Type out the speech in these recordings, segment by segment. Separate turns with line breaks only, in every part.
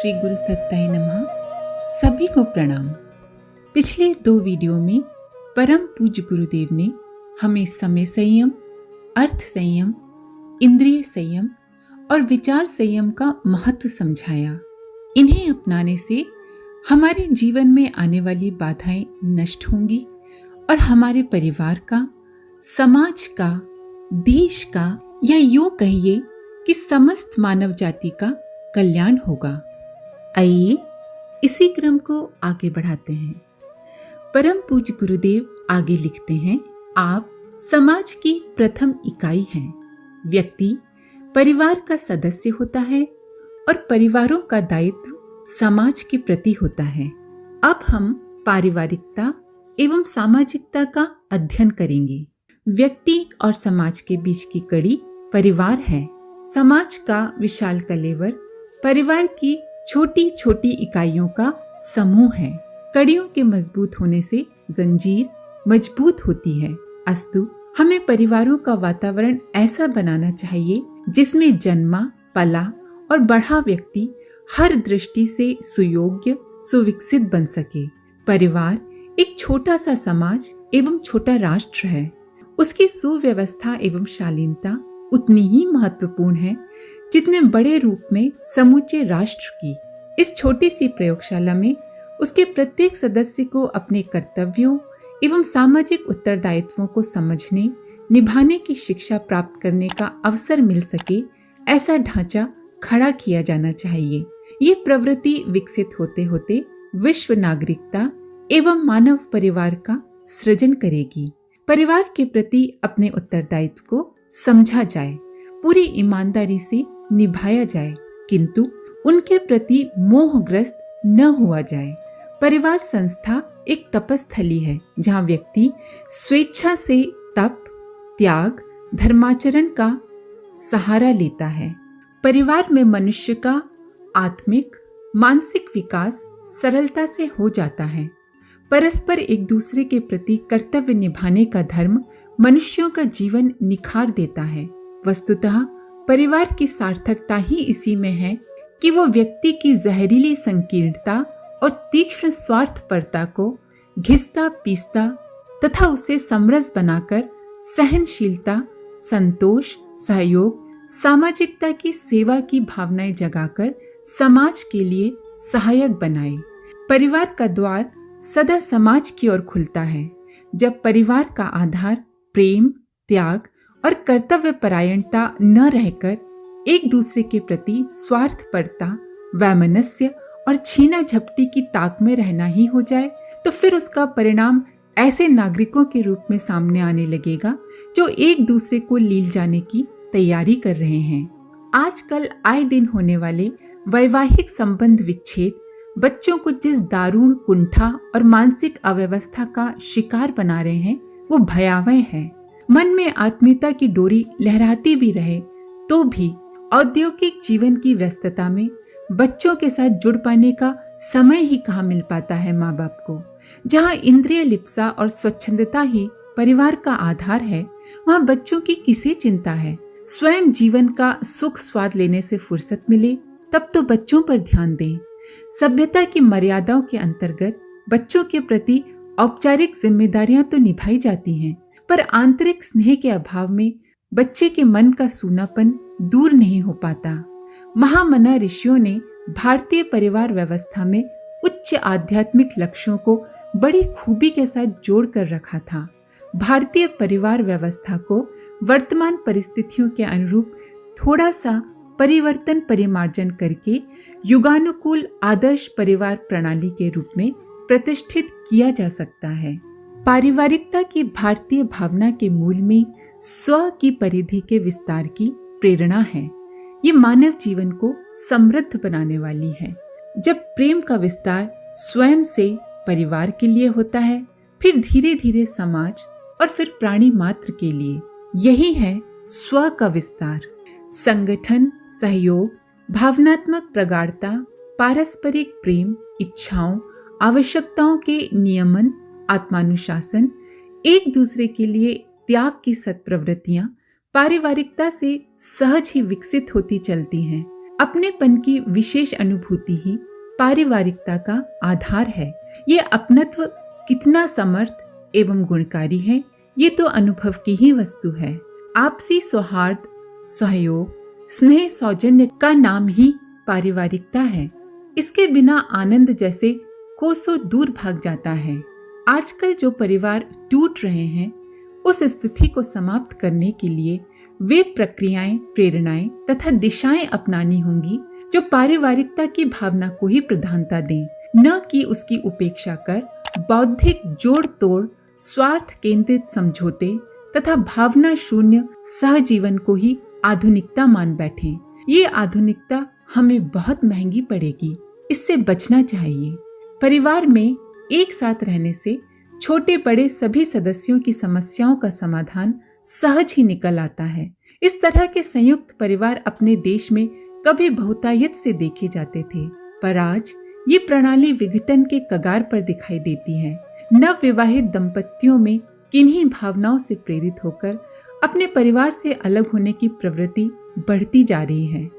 श्री गुरु सत्ताय नमः। सभी को प्रणाम। पिछले 2 वीडियो में परम पूज्य गुरुदेव ने हमें समय संयम, अर्थ संयम, इंद्रिय संयम और विचार संयम का महत्व समझाया। इन्हें अपनाने से हमारे जीवन में आने वाली बाधाएं नष्ट होंगी और हमारे परिवार का, समाज का, देश का या यूं कहिए कि समस्त मानव जाति का कल्याण होगा। आइए इसी क्रम को आगे बढ़ाते हैं। परम पूज्य गुरुदेव आगे लिखते हैं, आप समाज की प्रथम इकाई हैं। व्यक्ति परिवार का सदस्य होता है और परिवारों का दायित्व समाज के प्रति होता है। अब हम पारिवारिकता एवं सामाजिकता का अध्ययन करेंगे। व्यक्ति और समाज के बीच की कड़ी परिवार है। समाज का विशाल कलेवर परिवार की छोटी छोटी इकाइयों का समूह है। कड़ियों के मजबूत होने से जंजीर मजबूत होती है। अस्तु हमें परिवारों का वातावरण ऐसा बनाना चाहिए जिसमें जन्मा, पला और बढ़ा व्यक्ति हर दृष्टि से सुयोग्य, सुविकसित बन सके। परिवार एक छोटा सा समाज एवं छोटा राष्ट्र है। उसकी सुव्यवस्था एवं शालीनता उतनी ही महत्वपूर्ण है जितने बड़े रूप में समूचे राष्ट्र की। इस छोटी सी प्रयोगशाला में उसके प्रत्येक सदस्य को अपने कर्तव्यों एवं सामाजिक उत्तरदायित्वों को समझने, निभाने की शिक्षा प्राप्त करने का अवसर मिल सके, ऐसा ढांचा खड़ा किया जाना चाहिए। ये प्रवृत्ति विकसित होते होते विश्व नागरिकता एवं मानव परिवार का सृजन करेगी। परिवार के प्रति अपने उत्तरदायित्व को समझा जाए, पूरी ईमानदारी से निभाया जाए, किंतु उनके प्रति मोहग्रस्त न हुआ जाए। परिवार संस्था एक तपस्थली है जहाँ व्यक्ति स्वेच्छा से तप, त्याग, धर्माचरण का सहारा लेता है। परिवार में मनुष्य का आत्मिक, मानसिक विकास सरलता से हो जाता है। परस्पर एक दूसरे के प्रति कर्तव्य निभाने का धर्म मनुष्यों का जीवन निखार देता है। वस्तुतः परिवार की सार्थकता ही इसी में है कि वो व्यक्ति की जहरीली संकीर्णता और तीक्ष्ण स्वार्थपरता को घिसता पीसता तथा उसे समरस बनाकर सहनशीलता, संतोष, सहयोग, सामाजिकता की सेवा की भावनाएं जगाकर समाज के लिए सहायक बनाए। परिवार का द्वार सदा समाज की ओर खुलता है। जब परिवार का आधार प्रेम, त्याग और कर्तव्य परायणता न रहकर एक दूसरे के प्रति स्वार्थपरता, वैमनस्य और छीना झपटी की ताक में रहना ही हो जाए, तो फिर उसका परिणाम ऐसे नागरिकों के रूप में सामने आने लगेगा जो एक दूसरे को लील जाने की तैयारी कर रहे हैं। आजकल आए दिन होने वाले वैवाहिक संबंध विच्छेद बच्चों को जिस दारुण कुंठा और मानसिक अव्यवस्था का शिकार बना रहे हैं वो भयावह है। मन में आत्मीयता की डोरी लहराती भी रहे तो भी औद्योगिक जीवन की व्यस्तता में बच्चों के साथ जुड़ पाने का समय ही कहाँ मिल पाता है माँ बाप को। जहाँ इंद्रिय लिप्सा और स्वच्छंदता ही परिवार का आधार है, वहाँ बच्चों की किसे चिंता है। स्वयं जीवन का सुख स्वाद लेने से फुर्सत मिले तब तो बच्चों पर ध्यान दें। सभ्यता की मर्यादाओं के अंतर्गत बच्चों के प्रति औपचारिक जिम्मेदारियां तो निभाई जाती हैं, पर आंतरिक स्नेह के अभाव में बच्चे के मन का सूनापन दूर नहीं हो पाता। महामना ऋषियों ने भारतीय परिवार व्यवस्था में उच्च आध्यात्मिक लक्ष्यों को बड़ी खूबी के साथ जोड़ कर रखा था। भारतीय परिवार व्यवस्था को वर्तमान परिस्थितियों के अनुरूप थोड़ा सा परिवर्तन परिमार्जन करके युगानुकूल आदर्श परिवार प्रणाली के रूप में प्रतिष्ठित किया जा सकता है। पारिवारिकता की भारतीय भावना के मूल में स्व की परिधि के विस्तार की प्रेरणा है। ये मानव जीवन को समृद्ध बनाने वाली है। जब प्रेम का विस्तार स्वयं से परिवार के लिए होता है, फिर धीरे धीरे समाज और फिर प्राणी मात्र के लिए। यही है स्व का विस्तार। संगठन, सहयोग, भावनात्मक प्रगाढ़ता, पारस्परिक प्रेम, इच्छाओं, आवश्यकताओं के नियमन, आत्मानुशासन, एक दूसरे के लिए त्याग की सत्प्रवृत्तियां पारिवारिकता से सहज ही विकसित होती चलती हैं। अपनेपन की विशेष अनुभूति ही पारिवारिकता का आधार है। ये अपनत्व कितना समर्थ एवं गुणकारी है, ये तो अनुभव की ही वस्तु है। आपसी सौहार्द, सहयोग, स्नेह, सौजन्य का नाम ही पारिवारिकता है। इसके बिना आनंद जैसे कोसों दूर भाग जाता है। आजकल जो परिवार टूट रहे हैं, उस स्थिति को समाप्त करने के लिए वे प्रक्रियाएं, प्रेरणाएं तथा दिशाएं अपनानी होंगी जो पारिवारिकता की भावना को ही प्रधानता दें, न कि उसकी उपेक्षा कर बौद्धिक जोड़ तोड़, स्वार्थ केंद्रित समझौते तथा भावना शून्य सहजीवन को ही आधुनिकता मान बैठें। ये आधुनिकता हमें बहुत महंगी पड़ेगी, इससे बचना चाहिए। परिवार में एक साथ रहने से छोटे बड़े सभी सदस्यों की समस्याओं का समाधान सहज ही निकल आता है। इस तरह के संयुक्त परिवार अपने देश में कभी बहुतायत से देखे जाते थे, पर आज ये प्रणाली विघटन के कगार पर दिखाई देती है। नव विवाहित दंपतियों में किन्हीं भावनाओं से प्रेरित होकर अपने परिवार से अलग होने की प्रवृत्ति बढ़ती जा रही है।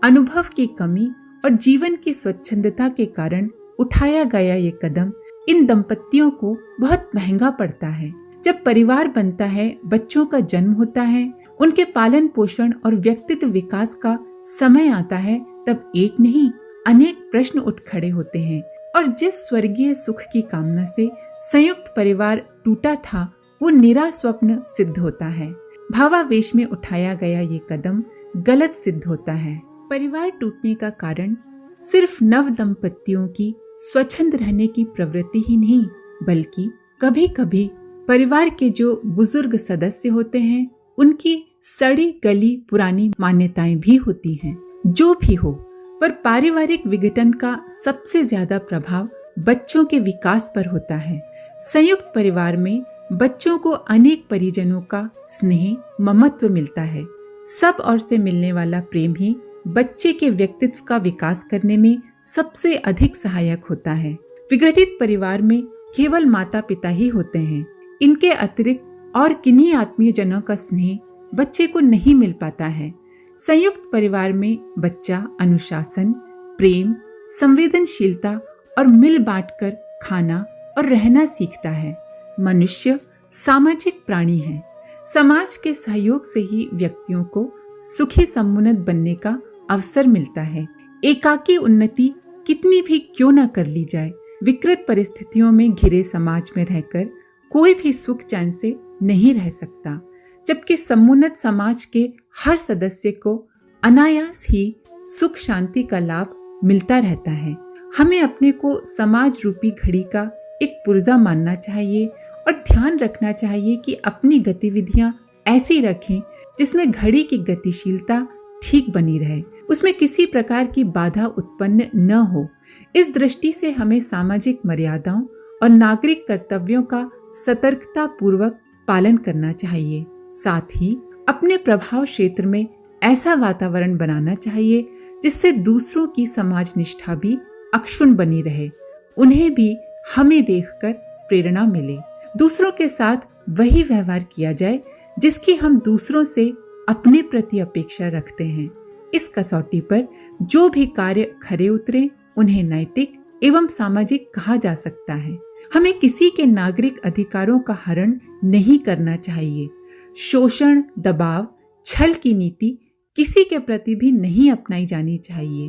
अनुभव की कमी और जीवन की स्वच्छंदता के कारण उठाया गया ये कदम इन दंपतियों को बहुत महंगा पड़ता है। जब परिवार बनता है, बच्चों का जन्म होता है, उनके पालन पोषण और व्यक्तित्व विकास का समय आता है, तब एक नहीं अनेक प्रश्न उठ खड़े होते हैं। और जिस स्वर्गीय सुख की कामना से संयुक्त परिवार टूटा था, वो निरा स्वप्न सिद्ध होता है। भावावेश में उठाया गया ये कदम गलत सिद्ध होता है। परिवार टूटने का कारण सिर्फ नव दंपतियों की स्वच्छंद रहने की प्रवृत्ति ही नहीं, बल्कि कभी कभी परिवार के जो बुजुर्ग सदस्य होते हैं, उनकी सड़ी गली पुरानी मान्यताएं भी होती हैं। जो भी हो, पर पारिवारिक विघटन का सबसे ज्यादा प्रभाव बच्चों के विकास पर होता है। संयुक्त परिवार में बच्चों को अनेक परिजनों का स्नेह, ममत्व मिलता है। सब ओर से मिलने वाला प्रेम ही बच्चे के व्यक्तित्व का विकास करने में सबसे अधिक सहायक होता है। विघटित परिवार में केवल माता पिता ही होते हैं। इनके अतिरिक्त और किन्हीं आत्मीय जनों का स्नेह बच्चे को नहीं मिल पाता है। संयुक्त परिवार में बच्चा अनुशासन, प्रेम, संवेदनशीलता और मिल बांटकर खाना और रहना सीखता है। मनुष्य सामाजिक प्राणी है। समाज के सहयोग से ही व्यक्तियों को सुखी समुन्नत बनने का अवसर मिलता है। एकाकी उन्नति कितनी भी क्यों न कर ली जाए, विकृत परिस्थितियों में घिरे समाज में रहकर कोई भी सुख चैन से नहीं रह सकता, जबकि समुन्नत समाज के हर सदस्य को अनायास ही सुख शांति का लाभ मिलता रहता है। हमें अपने को समाज रूपी घड़ी का एक पुर्जा मानना चाहिए और ध्यान रखना चाहिए कि अपनी गतिविधियां ऐसी रखें जिसमें घड़ी की गतिशीलता ठीक बनी रहे, उसमें किसी प्रकार की बाधा उत्पन्न न हो। इस दृष्टि से हमें सामाजिक मर्यादाओं और नागरिक कर्तव्यों का सतर्कता पूर्वक पालन करना चाहिए। साथ ही अपने प्रभाव क्षेत्र में ऐसा वातावरण बनाना चाहिए जिससे दूसरों की समाज निष्ठा भी अक्षुण्ण बनी रहे, उन्हें भी हमें देखकर प्रेरणा मिले। दूसरों के साथ वही व्यवहार किया जाए जिसकी हम दूसरों से अपने प्रति अपेक्षा रखते हैं। इस कसौटी पर जो भी कार्य खरे उतरे, उन्हें नैतिक एवं सामाजिक कहा जा सकता है। हमें किसी के नागरिक अधिकारों का हरण नहीं करना चाहिए। शोषण, दबाव, छल की नीति किसी के प्रति भी नहीं अपनाई जानी चाहिए।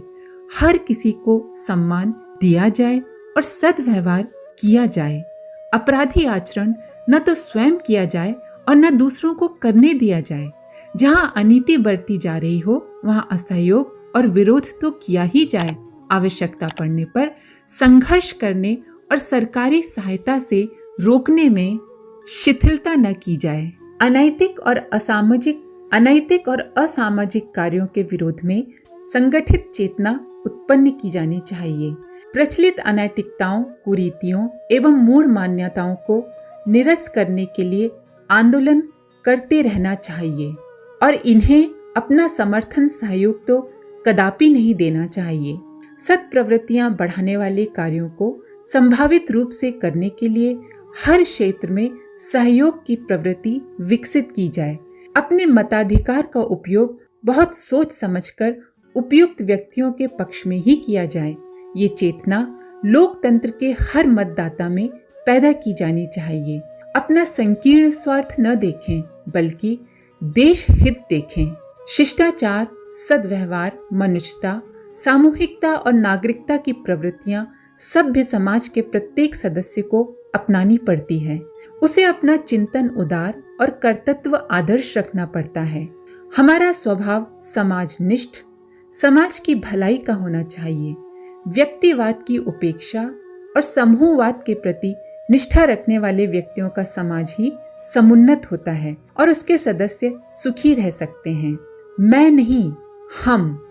हर किसी को सम्मान दिया जाए और सद्व्यवहार किया जाए। अपराधी आचरण न तो स्वयं किया जाए और न दूसरों को करने दिया जाए। जहां अनीति बरती जा रही हो, वहां असहयोग और विरोध तो किया ही जाए। आवश्यकता पड़ने पर संघर्ष करने और सरकारी सहायता से रोकने में शिथिलता न की जाए। अनैतिक और असामाजिक कार्यों के विरोध में संगठित चेतना उत्पन्न की जानी चाहिए। प्रचलित अनैतिकताओं, कुरीतियों एवं मूढ़ मान्यताओं को निरस्त करने के लिए आंदोलन करते रहना चाहिए और इन्हें अपना समर्थन सहयोग तो कदापि नहीं देना चाहिए। सत् प्रवृत्तियां बढ़ाने वाले कार्यों को संभावित रूप से करने के लिए हर क्षेत्र में सहयोग की प्रवृत्ति विकसित की जाए। अपने मताधिकार का उपयोग बहुत सोच समझकर उपयुक्त व्यक्तियों के पक्ष में ही किया जाए, ये चेतना लोकतंत्र के हर मतदाता में पैदा की जानी चाहिए। अपना संकीर्ण स्वार्थ न देखें, बल्कि देश हित देखें। शिष्टाचार, सद्व्यवहार, मनुष्यता, सामूहिकता और नागरिकता की प्रवृत्तियां सभ्य समाज के प्रत्येक सदस्य को अपनानी पड़ती है। उसे अपना चिंतन उदार और कर्तव्य आदर्श रखना पड़ता है। हमारा स्वभाव समाजनिष्ठ, समाज की भलाई का होना चाहिए। व्यक्तिवाद की उपेक्षा और समूहवाद के प्रति निष्ठा रखने वाले व्यक्तियों का समाज ही समुन्नत होता है और उसके सदस्य सुखी रह सकते हैं। मैं नहीं, हम,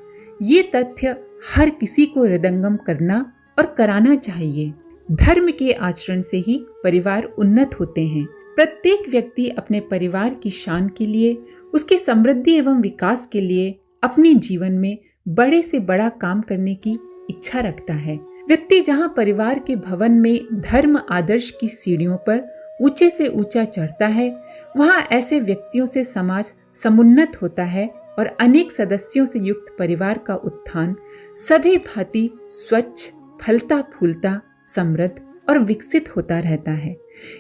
ये तथ्य हर किसी को हृदयंगम करना और कराना चाहिए। धर्म के आचरण से ही परिवार उन्नत होते हैं। प्रत्येक व्यक्ति अपने परिवार की शान के लिए, उसकी समृद्धि एवं विकास के लिए अपने जीवन में बड़े से बड़ा काम करने की इच्छा रखता है। व्यक्ति जहाँ परिवार के भवन में धर्म आदर्श की सीढ़ियों पर ऊंचे से ऊंचा चढ़ता है, वहाँ ऐसे व्यक्तियों से समाज समुन्नत होता है और अनेक सदस्यों से युक्त परिवार का उत्थान सभी भांति स्वच्छ, फलता फूलता, समृद्ध और विकसित होता रहता है।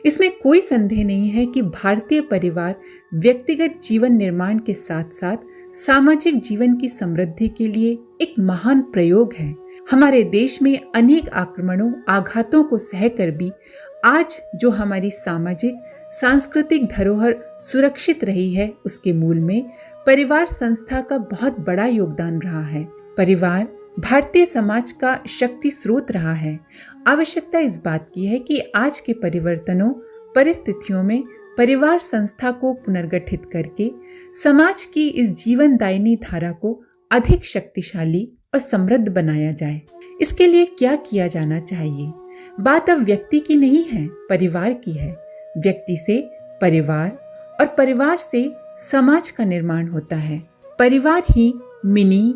इसमें कोई संदेह नहीं है कि भारतीय परिवार व्यक्तिगत जीवन निर्माण के साथ साथ सामाजिक जीवन की समृद्धि के लिए एक महान प्रयोग है। हमारे देश में अनेक आक्रमणों, आघातों को सहकर भी आज जो हमारी सामाजिक सांस्कृतिक धरोहर सुरक्षित रही है, उसके मूल में परिवार संस्था का बहुत बड़ा योगदान रहा है। परिवार भारतीय समाज का शक्ति स्रोत रहा है। आवश्यकता इस बात की है कि आज के परिवर्तनों, परिस्थितियों में परिवार संस्था को पुनर्गठित करके समाज की इस जीवनदायिनी धारा को अधिक शक्तिशाली और समृद्ध बनाया जाए। इसके लिए क्या किया जाना चाहिए? बात अब व्यक्ति की नहीं है, परिवार की है। व्यक्ति से परिवार और परिवार से समाज का निर्माण होता है। परिवार ही मिनी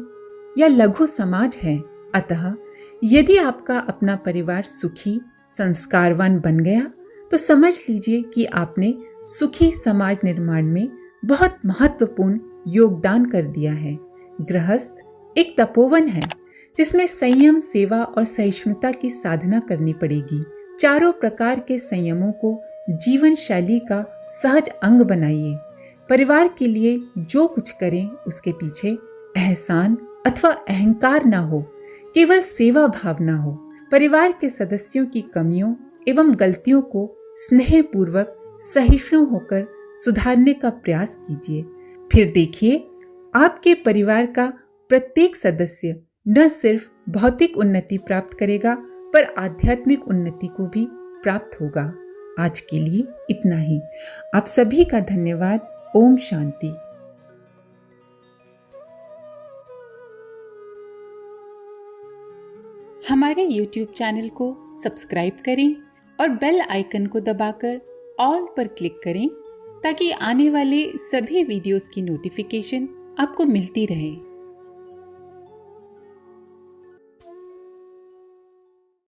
या लघु समाज है। अतः यदि आपका अपना परिवार सुखी, संस्कारवान बन गया तो समझ लीजिए कि आपने सुखी समाज निर्माण में बहुत महत्वपूर्ण योगदान कर दिया है। गृहस्थ एक तपोवन है जिसमें संयम, सेवा और सहिष्णुता की साधना करनी पड़ेगी। चारों प्रकार के संयमों को जीवन शैली का सहज अंग बनाइए। परिवार के लिए जो कुछ करें उसके पीछे एहसान अथवा अहंकार ना हो, केवल सेवा भावना हो। परिवार के सदस्यों की कमियों एवं गलतियों को स्नेहपूर्वक सहिष्णु होकर सुधारने का प्रयास कीजिए। फिर देखिए, आपके परिवार का प्रत्येक सदस्य न सिर्फ भौतिक उन्नति प्राप्त करेगा पर आध्यात्मिक उन्नति को भी प्राप्त होगा। आज के लिए इतना ही। आप सभी का धन्यवाद। ओम शांति। हमारे YouTube चैनल को सब्सक्राइब करें और बेल आइकन को दबाकर ऑल पर क्लिक करें ताकि आने वाले सभी वीडियोस की नोटिफिकेशन आपको मिलती रहे।